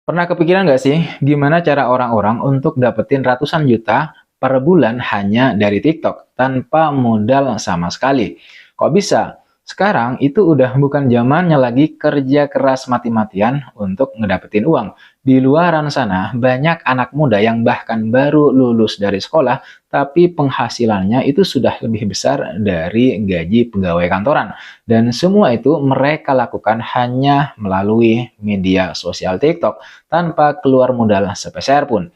Pernah kepikiran nggak sih, gimana cara orang-orang untuk dapetin ratusan juta per bulan hanya dari TikTok tanpa modal sama sekali? Kok bisa? Sekarang itu udah bukan zamannya lagi kerja keras mati-matian untuk ngedapetin uang. Di luaran sana, banyak anak muda yang bahkan baru lulus dari sekolah, tapi penghasilannya itu sudah lebih besar dari gaji pegawai kantoran. Dan semua itu mereka lakukan hanya melalui media sosial TikTok tanpa keluar modal sepeser pun.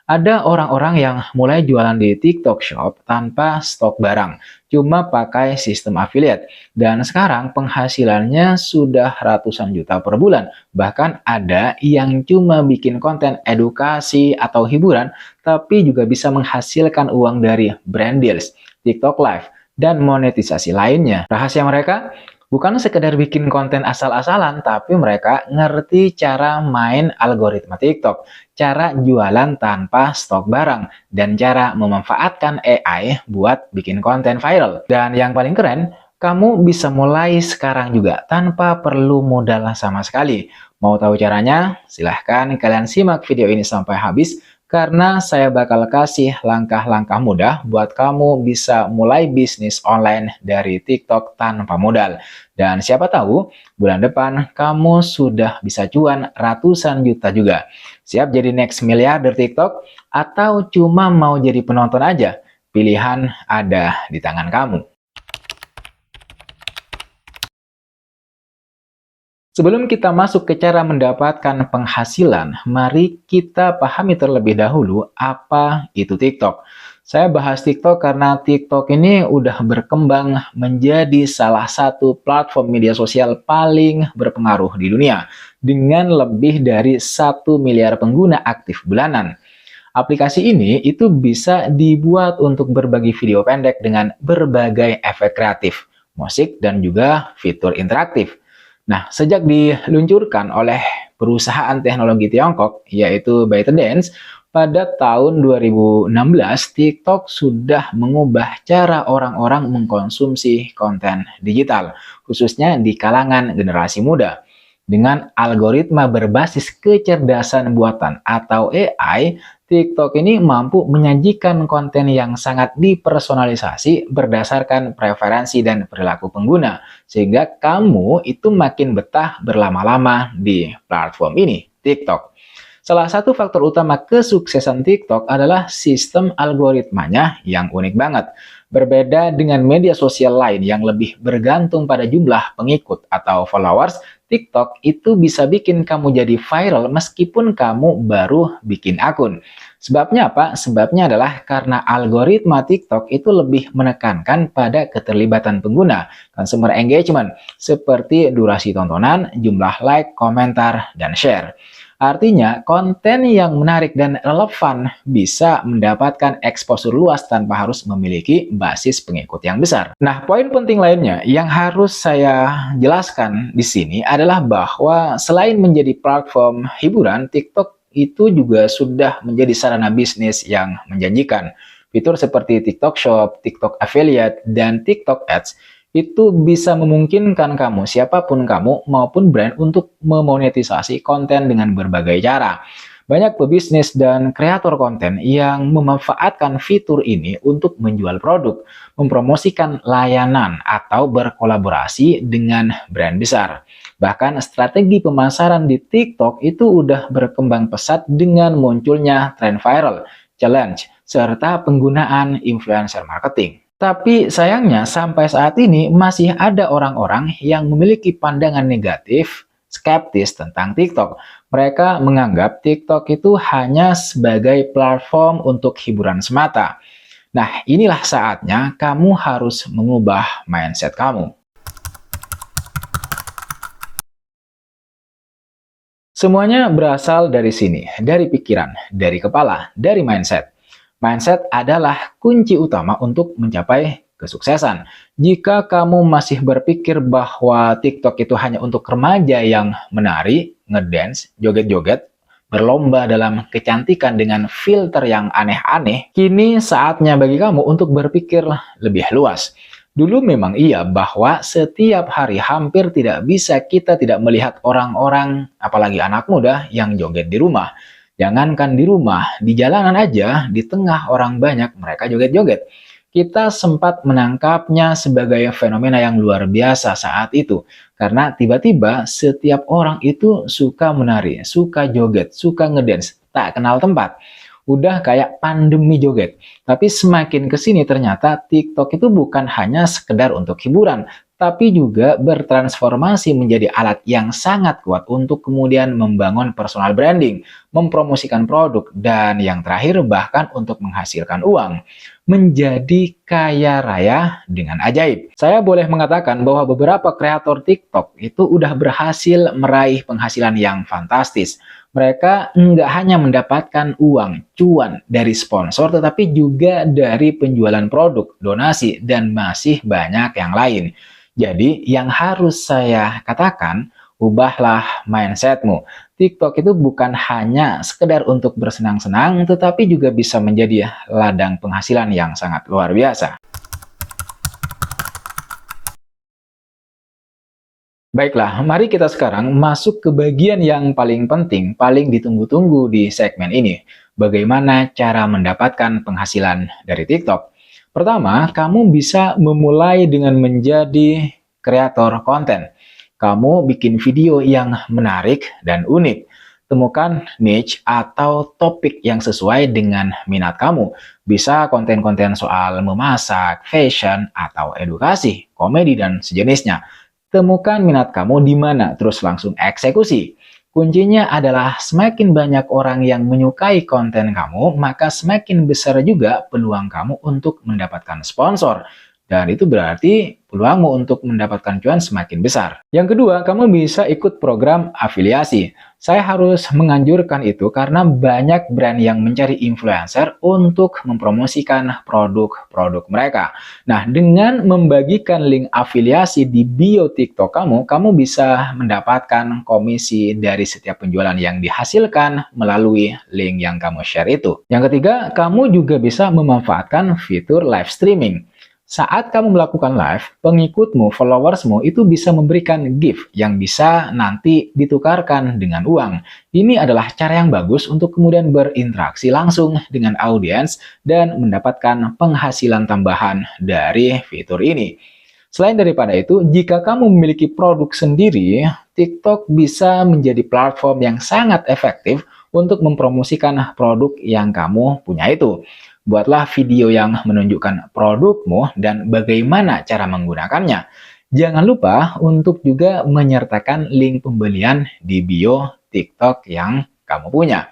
Ada orang-orang yang mulai jualan di TikTok Shop tanpa stok barang, cuma pakai sistem affiliate. Dan sekarang penghasilannya sudah ratusan juta per bulan. Bahkan ada yang cuma bikin konten edukasi atau hiburan, tapi juga bisa menghasilkan uang dari brand deals, TikTok Live, dan monetisasi lainnya. Rahasia mereka? Bukan sekedar bikin konten asal-asalan, tapi mereka ngerti cara main algoritma TikTok, cara jualan tanpa stok barang, dan cara memanfaatkan AI buat bikin konten viral. Dan yang paling keren, kamu bisa mulai sekarang juga tanpa perlu modal sama sekali. Mau tahu caranya? Silahkan kalian simak video ini sampai habis, karena saya bakal kasih langkah-langkah mudah buat kamu bisa mulai bisnis online dari TikTok tanpa modal. Dan siapa tahu bulan depan kamu sudah bisa cuan ratusan juta juga. Siap jadi next miliarder TikTok atau cuma mau jadi penonton aja? Pilihan ada di tangan kamu. Sebelum kita masuk ke cara mendapatkan penghasilan, mari kita pahami terlebih dahulu apa itu TikTok. Saya bahas TikTok karena TikTok ini udah berkembang menjadi salah satu platform media sosial paling berpengaruh di dunia dengan lebih dari 1 miliar pengguna aktif bulanan. Aplikasi ini itu bisa dibuat untuk berbagi video pendek dengan berbagai efek kreatif, musik, dan juga fitur interaktif. Nah, sejak diluncurkan oleh perusahaan teknologi Tiongkok, yaitu ByteDance, pada tahun 2016, TikTok sudah mengubah cara orang-orang mengkonsumsi konten digital, khususnya di kalangan generasi muda. Dengan algoritma berbasis kecerdasan buatan atau AI, TikTok ini mampu menyajikan konten yang sangat dipersonalisasi berdasarkan preferensi dan perilaku pengguna, sehingga kamu itu makin betah berlama-lama di platform ini, TikTok. Salah satu faktor utama kesuksesan TikTok adalah sistem algoritmanya yang unik banget. Berbeda dengan media sosial lain yang lebih bergantung pada jumlah pengikut atau followers, TikTok itu bisa bikin kamu jadi viral meskipun kamu baru bikin akun. Sebabnya apa? Sebabnya adalah karena algoritma TikTok itu lebih menekankan pada keterlibatan pengguna, consumer engagement, seperti durasi tontonan, jumlah like, komentar, dan share. Artinya, konten yang menarik dan relevan bisa mendapatkan exposure luas tanpa harus memiliki basis pengikut yang besar. Nah, poin penting lainnya yang harus saya jelaskan di sini adalah bahwa selain menjadi platform hiburan, TikTok itu juga sudah menjadi sarana bisnis yang menjanjikan. Fitur seperti TikTok Shop, TikTok Affiliate, dan TikTok Ads itu bisa memungkinkan kamu, siapapun kamu, maupun brand untuk memonetisasi konten dengan berbagai cara. Banyak pebisnis dan kreator konten yang memanfaatkan fitur ini untuk menjual produk, mempromosikan layanan, atau berkolaborasi dengan brand besar. Bahkan strategi pemasaran di TikTok itu udah berkembang pesat dengan munculnya tren viral, challenge, serta penggunaan influencer marketing. Tapi sayangnya sampai saat ini masih ada orang-orang yang memiliki pandangan negatif, skeptis tentang TikTok. Mereka menganggap TikTok itu hanya sebagai platform untuk hiburan semata. Nah, inilah saatnya kamu harus mengubah mindset kamu. Semuanya berasal dari sini, dari pikiran, dari kepala, dari mindset. Mindset adalah kunci utama untuk mencapai kesuksesan. Jika kamu masih berpikir bahwa TikTok itu hanya untuk remaja yang menari, ngedance, joget-joget, berlomba dalam kecantikan dengan filter yang aneh-aneh, kini saatnya bagi kamu untuk berpikir lebih luas. Dulu memang iya bahwa setiap hari hampir tidak bisa kita tidak melihat orang-orang, apalagi anak muda yang joget di rumah. Jangankan di rumah, di jalanan aja, di tengah orang banyak mereka joget-joget. Kita sempat menangkapnya sebagai fenomena yang luar biasa saat itu. Karena tiba-tiba setiap orang itu suka menari, suka joget, suka ngedance, tak kenal tempat. Udah kayak pandemi joget. Tapi semakin kesini ternyata TikTok itu bukan hanya sekedar untuk hiburan, tapi juga bertransformasi menjadi alat yang sangat kuat untuk kemudian membangun personal branding, mempromosikan produk, dan yang terakhir bahkan untuk menghasilkan uang. Menjadi kaya raya dengan ajaib. Saya boleh mengatakan bahwa beberapa kreator TikTok itu udah berhasil meraih penghasilan yang fantastis. Mereka nggak hanya mendapatkan uang, cuan dari sponsor, tetapi juga dari penjualan produk, donasi, dan masih banyak yang lain. Jadi, yang harus saya katakan, ubahlah mindsetmu. TikTok itu bukan hanya sekedar untuk bersenang-senang, tetapi juga bisa menjadi ladang penghasilan yang sangat luar biasa. Baiklah, mari kita sekarang masuk ke bagian yang paling penting, paling ditunggu-tunggu di segmen ini. Bagaimana cara mendapatkan penghasilan dari TikTok? Pertama, kamu bisa memulai dengan menjadi kreator konten. Kamu bikin video yang menarik dan unik. Temukan niche atau topik yang sesuai dengan minat kamu. Bisa konten-konten soal memasak, fashion, atau edukasi, komedi, dan sejenisnya. Temukan minat kamu di mana, terus langsung eksekusi. Kuncinya adalah semakin banyak orang yang menyukai konten kamu, maka semakin besar juga peluang kamu untuk mendapatkan sponsor. Dan itu berarti peluangmu untuk mendapatkan cuan semakin besar. Yang kedua, kamu bisa ikut program afiliasi. Saya harus menganjurkan itu karena banyak brand yang mencari influencer untuk mempromosikan produk-produk mereka. Nah, dengan membagikan link afiliasi di bio TikTok kamu, kamu bisa mendapatkan komisi dari setiap penjualan yang dihasilkan melalui link yang kamu share itu. Yang ketiga, kamu juga bisa memanfaatkan fitur live streaming. Saat kamu melakukan live, pengikutmu, followersmu itu bisa memberikan gift yang bisa nanti ditukarkan dengan uang. Ini adalah cara yang bagus untuk kemudian berinteraksi langsung dengan audiens dan mendapatkan penghasilan tambahan dari fitur ini. Selain daripada itu, jika kamu memiliki produk sendiri, TikTok bisa menjadi platform yang sangat efektif untuk mempromosikan produk yang kamu punya itu. Buatlah video yang menunjukkan produkmu dan bagaimana cara menggunakannya. Jangan lupa untuk juga menyertakan link pembelian di bio TikTok yang kamu punya.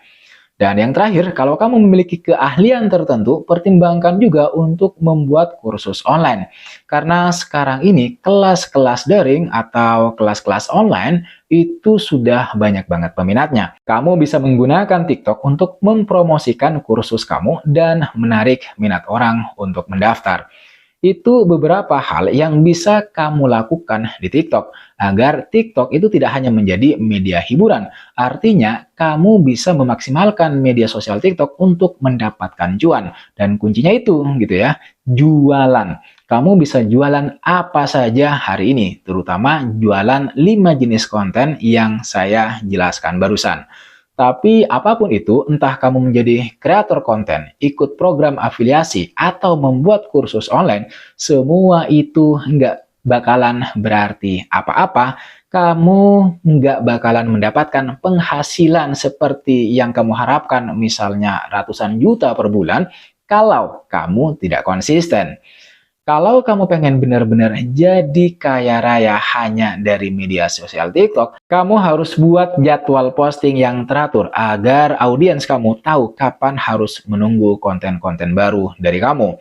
Dan yang terakhir, kalau kamu memiliki keahlian tertentu, pertimbangkan juga untuk membuat kursus online. Karena sekarang ini kelas-kelas daring atau kelas-kelas online itu sudah banyak banget peminatnya. Kamu bisa menggunakan TikTok untuk mempromosikan kursus kamu dan menarik minat orang untuk mendaftar. Itu beberapa hal yang bisa kamu lakukan di TikTok agar TikTok itu tidak hanya menjadi media hiburan. Artinya, kamu bisa memaksimalkan media sosial TikTok untuk mendapatkan cuan. Dan kuncinya itu gitu ya, jualan. Kamu bisa jualan apa saja hari ini, terutama jualan 5 jenis konten yang saya jelaskan barusan. Tapi apapun itu, entah kamu menjadi kreator konten, ikut program afiliasi, atau membuat kursus online, semua itu nggak bakalan berarti apa-apa. Kamu nggak bakalan mendapatkan penghasilan seperti yang kamu harapkan, misalnya ratusan juta per bulan, kalau kamu tidak konsisten. Kalau kamu pengen benar-benar jadi kaya raya hanya dari media sosial TikTok, kamu harus buat jadwal posting yang teratur agar audiens kamu tahu kapan harus menunggu konten-konten baru dari kamu.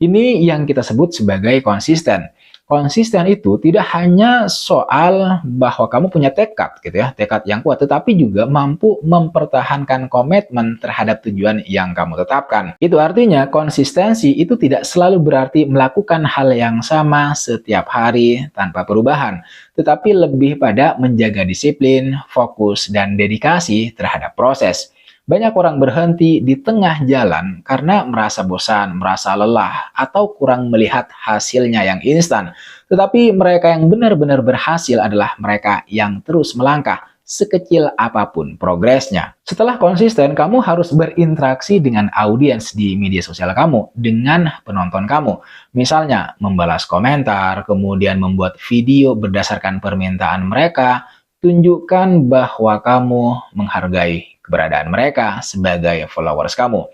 Ini yang kita sebut sebagai konsisten. Konsisten itu tidak hanya soal bahwa kamu punya tekad gitu ya, tekad yang kuat, tetapi juga mampu mempertahankan komitmen terhadap tujuan yang kamu tetapkan. Itu artinya konsistensi itu tidak selalu berarti melakukan hal yang sama setiap hari tanpa perubahan, tetapi lebih pada menjaga disiplin, fokus, dan dedikasi terhadap proses. Banyak orang berhenti di tengah jalan karena merasa bosan, merasa lelah, atau kurang melihat hasilnya yang instan. Tetapi mereka yang benar-benar berhasil adalah mereka yang terus melangkah, sekecil apapun progresnya. Setelah konsisten, kamu harus berinteraksi dengan audiens di media sosial kamu, dengan penonton kamu. Misalnya, membalas komentar, kemudian membuat video berdasarkan permintaan mereka, tunjukkan bahwa kamu menghargai keberadaan mereka sebagai followers kamu.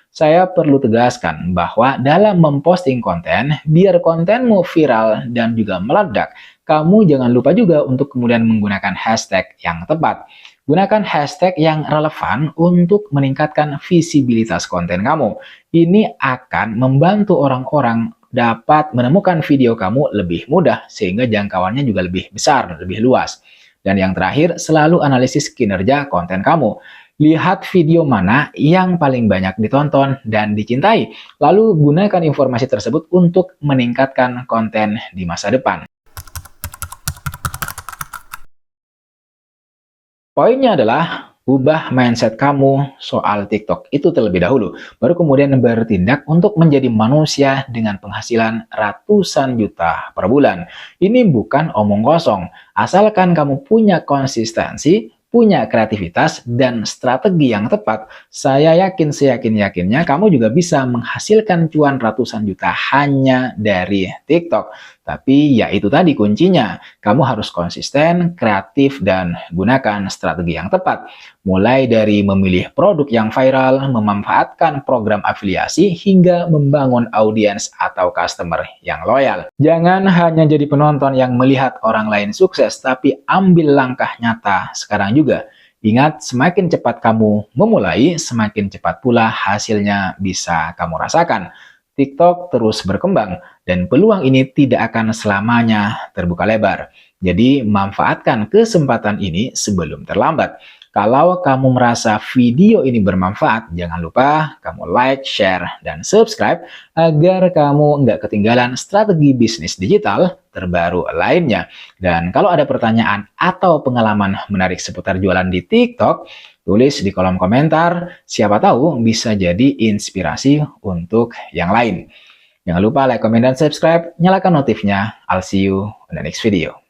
Saya perlu tegaskan bahwa dalam memposting konten, biar kontenmu viral dan juga meledak, kamu jangan lupa juga untuk kemudian menggunakan hashtag yang tepat. Gunakan hashtag yang relevan untuk meningkatkan visibilitas konten kamu. Ini akan membantu orang-orang dapat menemukan video kamu lebih mudah sehingga jangkauannya juga lebih besar, lebih luas. Dan yang terakhir, selalu analisis kinerja konten kamu. Lihat video mana yang paling banyak ditonton dan dicintai, lalu gunakan informasi tersebut untuk meningkatkan konten di masa depan. Poinnya adalah ubah mindset kamu soal TikTok itu terlebih dahulu, baru kemudian bertindak untuk menjadi manusia dengan penghasilan ratusan juta per bulan. Ini bukan omong kosong, asalkan kamu punya konsistensi, punya kreativitas, dan strategi yang tepat, saya yakin seyakin-yakinnya kamu juga bisa menghasilkan cuan ratusan juta hanya dari TikTok. Tapi ya itu tadi kuncinya, kamu harus konsisten, kreatif, dan gunakan strategi yang tepat. Mulai dari memilih produk yang viral, memanfaatkan program afiliasi, hingga membangun audiens atau customer yang loyal. Jangan hanya jadi penonton yang melihat orang lain sukses, tapi ambil langkah nyata sekarang juga. Ingat, semakin cepat kamu memulai, semakin cepat pula hasilnya bisa kamu rasakan. TikTok terus berkembang dan peluang ini tidak akan selamanya terbuka lebar. Jadi, manfaatkan kesempatan ini sebelum terlambat. Kalau kamu merasa video ini bermanfaat, jangan lupa kamu like, share, dan subscribe agar kamu nggak ketinggalan strategi bisnis digital terbaru lainnya. Dan kalau ada pertanyaan atau pengalaman menarik seputar jualan di TikTok, tulis di kolom komentar, siapa tahu bisa jadi inspirasi untuk yang lain. Jangan lupa like, comment, dan subscribe, nyalakan notifnya. I'll see you in the next video.